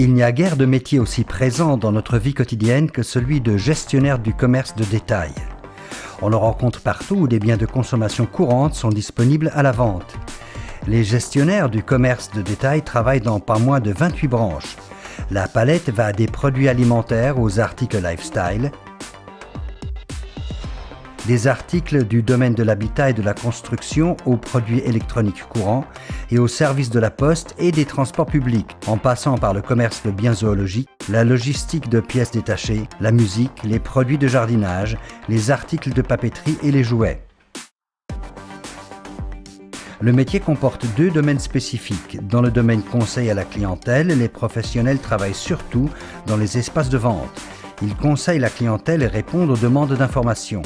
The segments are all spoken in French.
Il n'y a guère de métier aussi présent dans notre vie quotidienne que celui de gestionnaire du commerce de détail. On le rencontre partout où des biens de consommation courante sont disponibles à la vente. Les gestionnaires du commerce de détail travaillent dans pas moins de 28 branches. La palette va des produits alimentaires aux articles lifestyle, des articles du domaine de l'habitat et de la construction aux produits électroniques courants et aux services de la poste et des transports publics, en passant par le commerce de biens zoologiques, la logistique de pièces détachées, la musique, les produits de jardinage, les articles de papeterie et les jouets. Le métier comporte deux domaines spécifiques. Dans le domaine conseil à la clientèle, les professionnels travaillent surtout dans les espaces de vente. Ils conseillent la clientèle et répondent aux demandes d'information.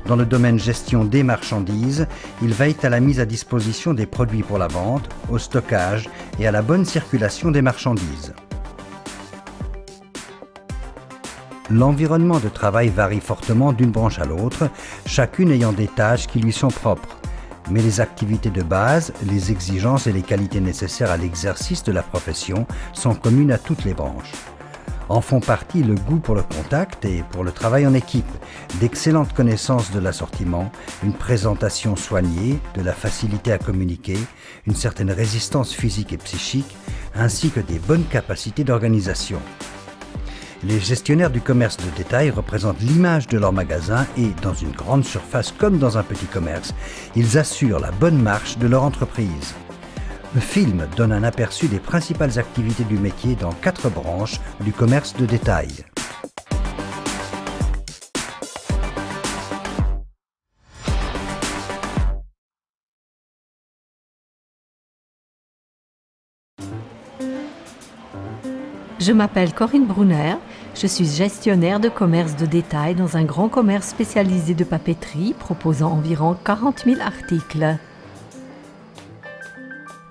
Dans le domaine gestion des marchandises, ils veillent à la mise à disposition des produits pour la vente, au stockage et à la bonne circulation des marchandises. L'environnement de travail varie fortement d'une branche à l'autre, chacune ayant des tâches qui lui sont propres. Mais les activités de base, les exigences et les qualités nécessaires à l'exercice de la profession sont communes à toutes les branches. En font partie le goût pour le contact et pour le travail en équipe, d'excellentes connaissances de l'assortiment, une présentation soignée, de la facilité à communiquer, une certaine résistance physique et psychique, ainsi que des bonnes capacités d'organisation. Les gestionnaires du commerce de détail représentent l'image de leur magasin et, dans une grande surface comme dans un petit commerce, ils assurent la bonne marche de leur entreprise. Le film donne un aperçu des principales activités du métier dans 4 branches du commerce de détail. Je m'appelle Corinne Brunner, je suis gestionnaire de commerce de détail dans un grand commerce spécialisé de papeterie proposant environ 40 000 articles.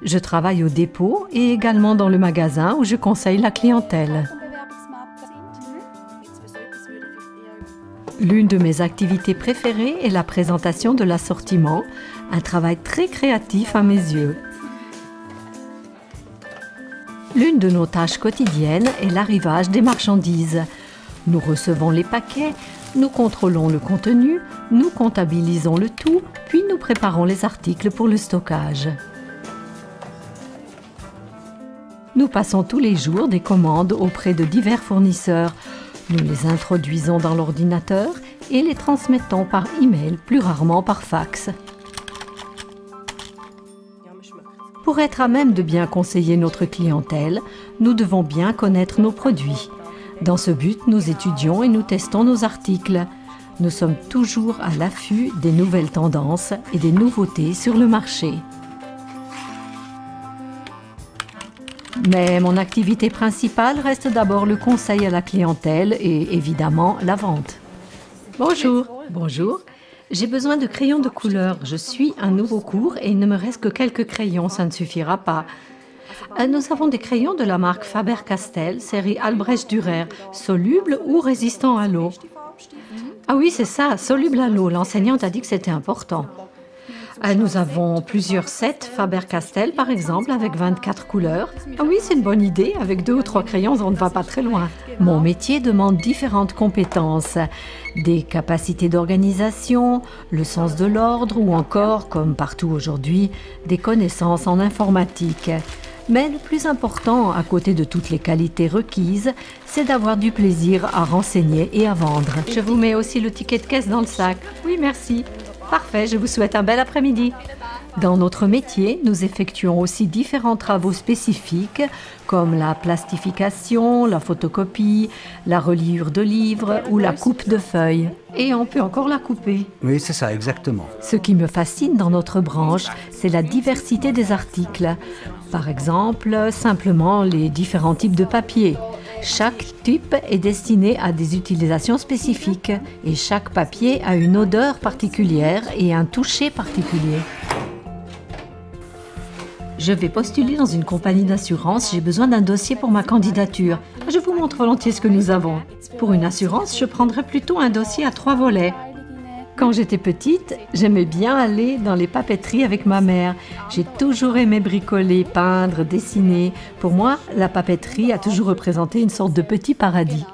Je travaille au dépôt et également dans le magasin où je conseille la clientèle. L'une de mes activités préférées est la présentation de l'assortiment, un travail très créatif à mes yeux. L'une de nos tâches quotidiennes est l'arrivage des marchandises. Nous recevons les paquets, nous contrôlons le contenu, nous comptabilisons le tout, puis nous préparons les articles pour le stockage. Nous passons tous les jours des commandes auprès de divers fournisseurs. Nous les introduisons dans l'ordinateur et les transmettons par email, plus rarement par fax. Pour être à même de bien conseiller notre clientèle, nous devons bien connaître nos produits. Dans ce but, nous étudions et nous testons nos articles. Nous sommes toujours à l'affût des nouvelles tendances et des nouveautés sur le marché. Mais mon activité principale reste d'abord le conseil à la clientèle et évidemment la vente. Bonjour. Bonjour. J'ai besoin de crayons de couleur. Je suis un nouveau cours et il ne me reste que quelques crayons, ça ne suffira pas. Nous avons des crayons de la marque Faber-Castell, série Albrecht-Dürer, solubles ou résistants à l'eau. Ah oui, c'est ça, solubles à l'eau. L'enseignante a dit que c'était important. Nous avons plusieurs sets Faber-Castell, par exemple, avec 24 couleurs. Ah oui, c'est une bonne idée. Avec 2 ou 3 crayons, on ne va pas très loin. Mon métier demande différentes compétences. Des capacités d'organisation, le sens de l'ordre ou encore, comme partout aujourd'hui, des connaissances en informatique. Mais le plus important, à côté de toutes les qualités requises, c'est d'avoir du plaisir à renseigner et à vendre. Je vous mets aussi le ticket de caisse dans le sac. Oui, merci. Parfait, je vous souhaite un bel après-midi. Dans notre métier, nous effectuons aussi différents travaux spécifiques comme la plastification, la photocopie, la reliure de livres ou la coupe de feuilles. Et on peut encore la couper. Oui, c'est ça, exactement. Ce qui me fascine dans notre branche, c'est la diversité des articles. Par exemple, simplement les différents types de papier. Chaque type est destiné à des utilisations spécifiques et chaque papier a une odeur particulière et un toucher particulier. Je vais postuler dans une compagnie d'assurance, j'ai besoin d'un dossier pour ma candidature. Je vous montre volontiers ce que nous avons. Pour une assurance, je prendrai plutôt un dossier à 3 volets. Quand j'étais petite, j'aimais bien aller dans les papeteries avec ma mère. J'ai toujours aimé bricoler, peindre, dessiner. Pour moi, la papeterie a toujours représenté une sorte de petit paradis.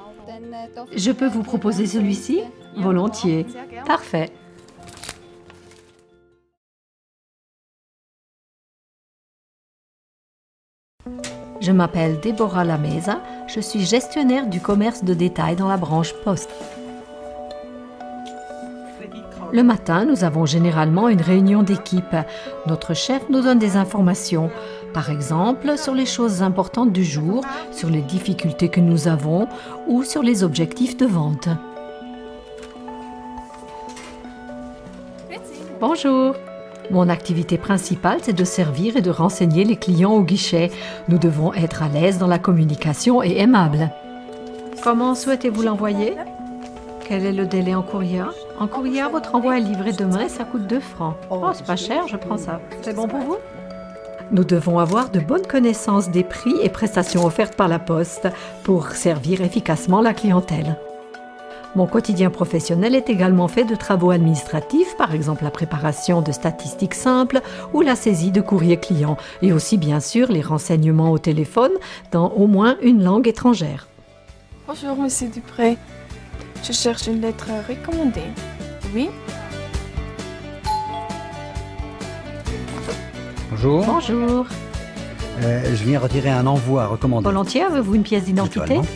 Je peux vous proposer celui-ci? Volontiers. Parfait. Je m'appelle Deborah Lamesa, je suis gestionnaire du commerce de détail dans la branche poste. Le matin, nous avons généralement une réunion d'équipe. Notre chef nous donne des informations, par exemple sur les choses importantes du jour, sur les difficultés que nous avons ou sur les objectifs de vente. Bonjour. Mon activité principale, c'est de servir et de renseigner les clients au guichet. Nous devons être à l'aise dans la communication et aimables. Comment souhaitez-vous l'envoyer? Quel est le délai en courrier? En courrier, votre envoi est livré demain et ça coûte 2 francs. Oh, c'est pas cher, je prends ça. C'est bon pour vous? Nous devons avoir de bonnes connaissances des prix et prestations offertes par la poste pour servir efficacement la clientèle. Mon quotidien professionnel est également fait de travaux administratifs, par exemple la préparation de statistiques simples ou la saisie de courriers clients, et aussi bien sûr les renseignements au téléphone dans au moins une langue étrangère. Bonjour, Monsieur Dupré. Je cherche une lettre recommandée. Oui? Bonjour. Bonjour. Je viens retirer un envoi recommandé. Volontiers, avez-vous une pièce d'identité? Naturellement.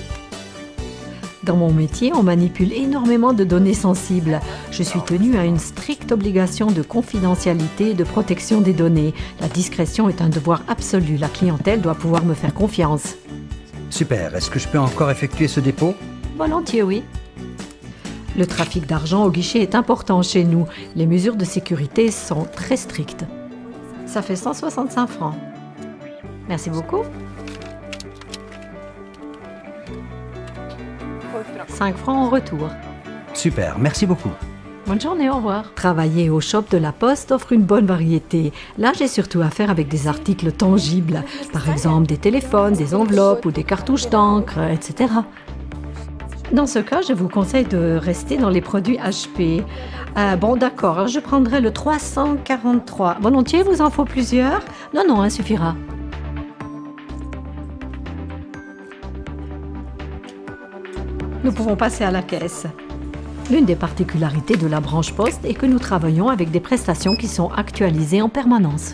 Dans mon métier, on manipule énormément de données sensibles. Je suis tenue à une stricte obligation de confidentialité et de protection des données. La discrétion est un devoir absolu. La clientèle doit pouvoir me faire confiance. Super. Est-ce que je peux encore effectuer ce dépôt? Volontiers, oui. Le trafic d'argent au guichet est important chez nous. Les mesures de sécurité sont très strictes. Ça fait 165 francs. Merci beaucoup. 5 francs en retour. Super. Merci beaucoup. Bonne journée, au revoir. Travailler au shop de la Poste offre une bonne variété. Là, j'ai surtout affaire avec des articles tangibles. Par exemple, des téléphones, des enveloppes ou des cartouches d'encre, etc. Dans ce cas, je vous conseille de rester dans les produits HP. Bon, d'accord, je prendrai le 343. Volontiers, vous en faut plusieurs? Non, non, un suffira. Nous pouvons passer à la caisse. L'une des particularités de la branche poste est que nous travaillons avec des prestations qui sont actualisées en permanence.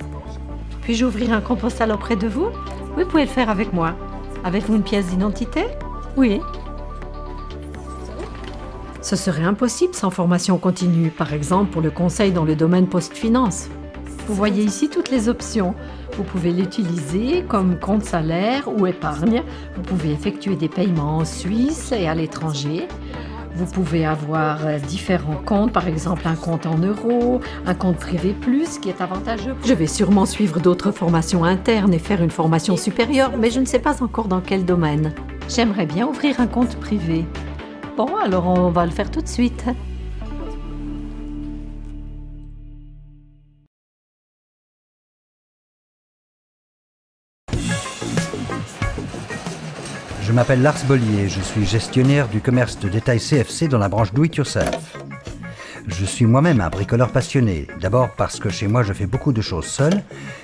Puis-je ouvrir un compte postal auprès de vous? Vous pouvez le faire avec moi. Avez-vous une pièce d'identité? Oui. Ce serait impossible sans formation continue, par exemple pour le conseil dans le domaine post-finance. Vous voyez ici toutes les options. Vous pouvez l'utiliser comme compte salaire ou épargne. Vous pouvez effectuer des paiements en Suisse et à l'étranger. Vous pouvez avoir différents comptes, par exemple un compte en euros, un compte privé plus qui est avantageux. Je vais sûrement suivre d'autres formations internes et faire une formation supérieure, mais je ne sais pas encore dans quel domaine. J'aimerais bien ouvrir un compte privé. Bon, alors on va le faire tout de suite. Je m'appelle Lars Bollier, je suis gestionnaire du commerce de détail CFC dans la branche Do It Yourself. Je suis moi-même un bricoleur passionné, d'abord parce que chez moi je fais beaucoup de choses seul,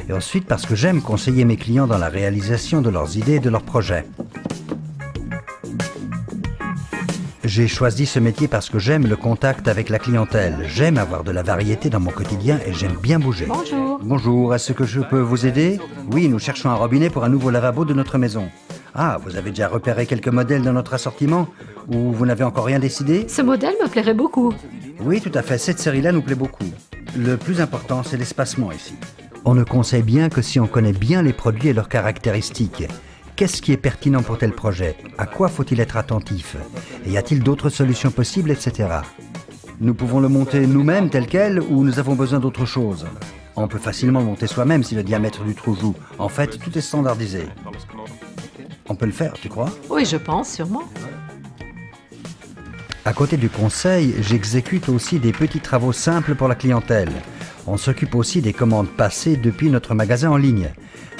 et ensuite parce que j'aime conseiller mes clients dans la réalisation de leurs idées et de leurs projets. J'ai choisi ce métier parce que j'aime le contact avec la clientèle, j'aime avoir de la variété dans mon quotidien et j'aime bien bouger. Bonjour. Bonjour, est-ce que je peux vous aider? Oui, nous cherchons un robinet pour un nouveau lavabo de notre maison. Ah, vous avez déjà repéré quelques modèles dans notre assortiment? Ou vous n'avez encore rien décidé? Ce modèle me plairait beaucoup. Oui, tout à fait, cette série-là nous plaît beaucoup. Le plus important, c'est l'espacement ici. On ne conseille bien que si on connaît bien les produits et leurs caractéristiques. Qu'est-ce qui est pertinent pour tel projet? À quoi faut-il être attentif? Et y a-t-il d'autres solutions possibles, etc. Nous pouvons le monter nous-mêmes tel quel ou nous avons besoin d'autre chose? On peut facilement le monter soi-même si le diamètre du trou joue. En fait, tout est standardisé. On peut le faire, tu crois? Oui, je pense, sûrement. À côté du conseil, j'exécute aussi des petits travaux simples pour la clientèle. On s'occupe aussi des commandes passées depuis notre magasin en ligne.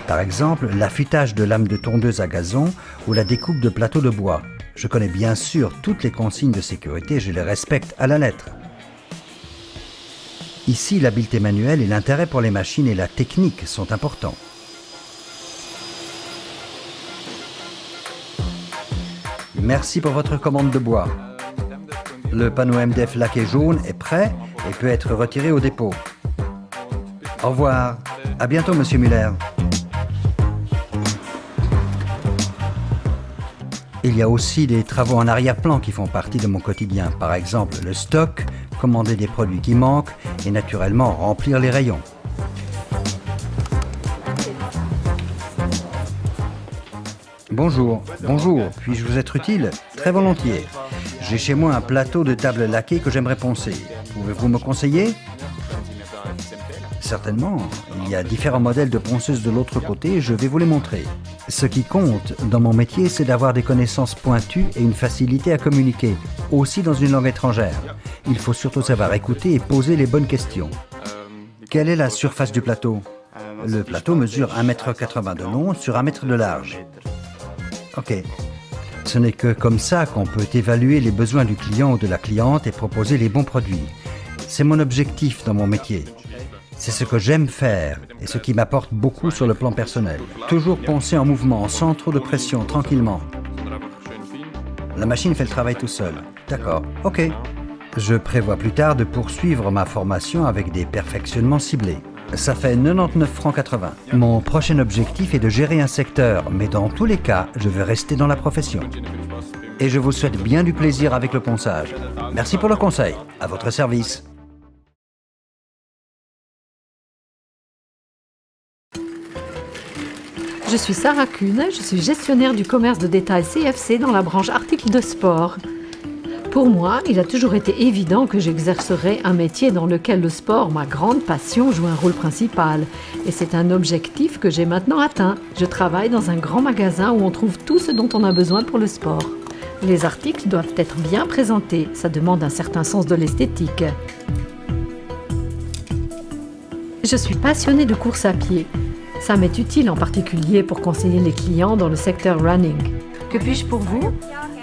Par exemple, l'affûtage de lames de tondeuse à gazon ou la découpe de plateaux de bois. Je connais bien sûr toutes les consignes de sécurité et je les respecte à la lettre. Ici, l'habileté manuelle et l'intérêt pour les machines et la technique sont importants. Merci pour votre commande de bois. Le panneau MDF laqué jaune est prêt et peut être retiré au dépôt. Au revoir. À bientôt, Monsieur Muller. Il y a aussi des travaux en arrière-plan qui font partie de mon quotidien. Par exemple, le stock, commander des produits qui manquent et naturellement remplir les rayons. Bonjour, bonjour, puis-je vous être utile? Très volontiers. J'ai chez moi un plateau de table laquée que j'aimerais poncer. Pouvez-vous me conseiller? Certainement, il y a différents modèles de ponceuses de l'autre côté, je vais vous les montrer. Ce qui compte dans mon métier, c'est d'avoir des connaissances pointues et une facilité à communiquer, aussi dans une langue étrangère. Il faut surtout savoir écouter et poser les bonnes questions. Quelle est la surface du plateau? Le plateau mesure 1,80 m de long sur 1 m de large. Ok. Ce n'est que comme ça qu'on peut évaluer les besoins du client ou de la cliente et proposer les bons produits. C'est mon objectif dans mon métier. C'est ce que j'aime faire et ce qui m'apporte beaucoup sur le plan personnel. Toujours poncer en mouvement, sans trop de pression, tranquillement. La machine fait le travail tout seul. D'accord, ok. Je prévois plus tard de poursuivre ma formation avec des perfectionnements ciblés. Ça fait 99,80 francs. Mon prochain objectif est de gérer un secteur, mais dans tous les cas, je veux rester dans la profession. Et je vous souhaite bien du plaisir avec le ponçage. Merci pour le conseil. À votre service. Je suis Sarah Kuhn, je suis gestionnaire du commerce de détail CFC dans la branche articles de sport. Pour moi, il a toujours été évident que j'exercerais un métier dans lequel le sport, ma grande passion, joue un rôle principal. Et c'est un objectif que j'ai maintenant atteint. Je travaille dans un grand magasin où on trouve tout ce dont on a besoin pour le sport. Les articles doivent être bien présentés, ça demande un certain sens de l'esthétique. Je suis passionnée de course à pied. Ça m'est utile en particulier pour conseiller les clients dans le secteur running. Que puis-je pour vous?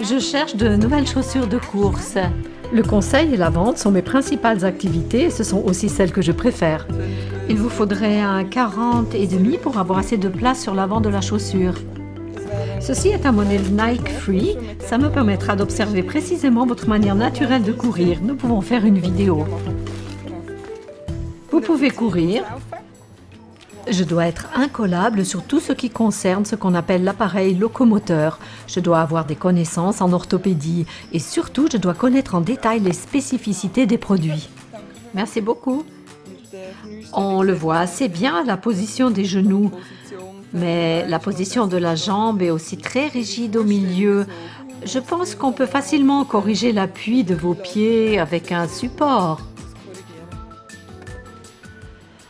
Je cherche de nouvelles chaussures de course. Le conseil et la vente sont mes principales activités et ce sont aussi celles que je préfère. Il vous faudrait un 40,5 pour avoir assez de place sur l'avant de la chaussure. Ceci est un modèle Nike Free. Ça me permettra d'observer précisément votre manière naturelle de courir. Nous pouvons faire une vidéo. Vous pouvez courir. Je dois être incollable sur tout ce qui concerne ce qu'on appelle l'appareil locomoteur. Je dois avoir des connaissances en orthopédie et surtout, je dois connaître en détail les spécificités des produits. Merci beaucoup. On le voit assez bien, la position des genoux, mais la position de la jambe est aussi très rigide au milieu. Je pense qu'on peut facilement corriger l'appui de vos pieds avec un support.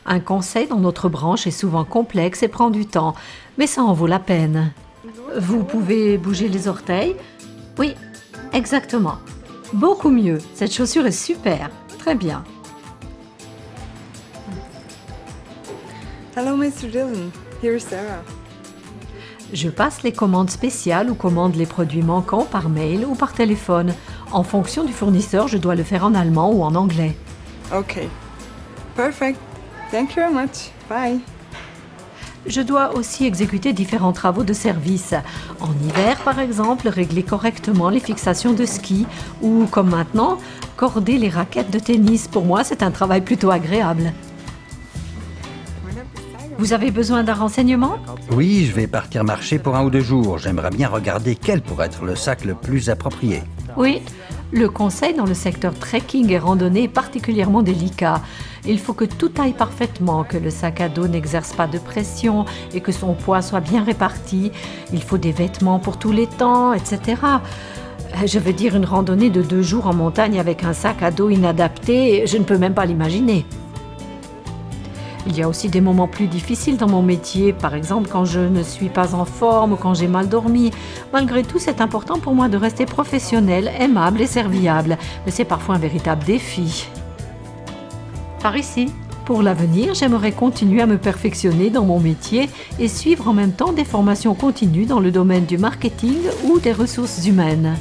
Un conseil dans notre branche est souvent complexe et prend du temps, mais ça en vaut la peine. Vous pouvez bouger les orteils? Oui, exactement. Beaucoup mieux. Cette chaussure est super. Très bien. Hello, Mr. Dillon. Here's Sarah. Je passe les commandes spéciales ou commande les produits manquants par mail ou par téléphone. En fonction du fournisseur, je dois le faire en allemand ou en anglais. Okay. Perfect. Thank you very much. Bye. Je dois aussi exécuter différents travaux de service. En hiver, par exemple, régler correctement les fixations de ski ou, comme maintenant, corder les raquettes de tennis. Pour moi, c'est un travail plutôt agréable. Vous avez besoin d'un renseignement? Oui, je vais partir marcher pour 1 ou 2 jours. J'aimerais bien regarder quel pourrait être le sac le plus approprié. Oui, le conseil dans le secteur trekking et randonnée est particulièrement délicat. Il faut que tout aille parfaitement, que le sac à dos n'exerce pas de pression et que son poids soit bien réparti. Il faut des vêtements pour tous les temps, etc. Je veux dire, une randonnée de 2 jours en montagne avec un sac à dos inadapté, je ne peux même pas l'imaginer. Il y a aussi des moments plus difficiles dans mon métier, par exemple quand je ne suis pas en forme ou quand j'ai mal dormi. Malgré tout, c'est important pour moi de rester professionnel, aimable et serviable. Mais c'est parfois un véritable défi. Par ici. Pour l'avenir, j'aimerais continuer à me perfectionner dans mon métier et suivre en même temps des formations continues dans le domaine du marketing ou des ressources humaines.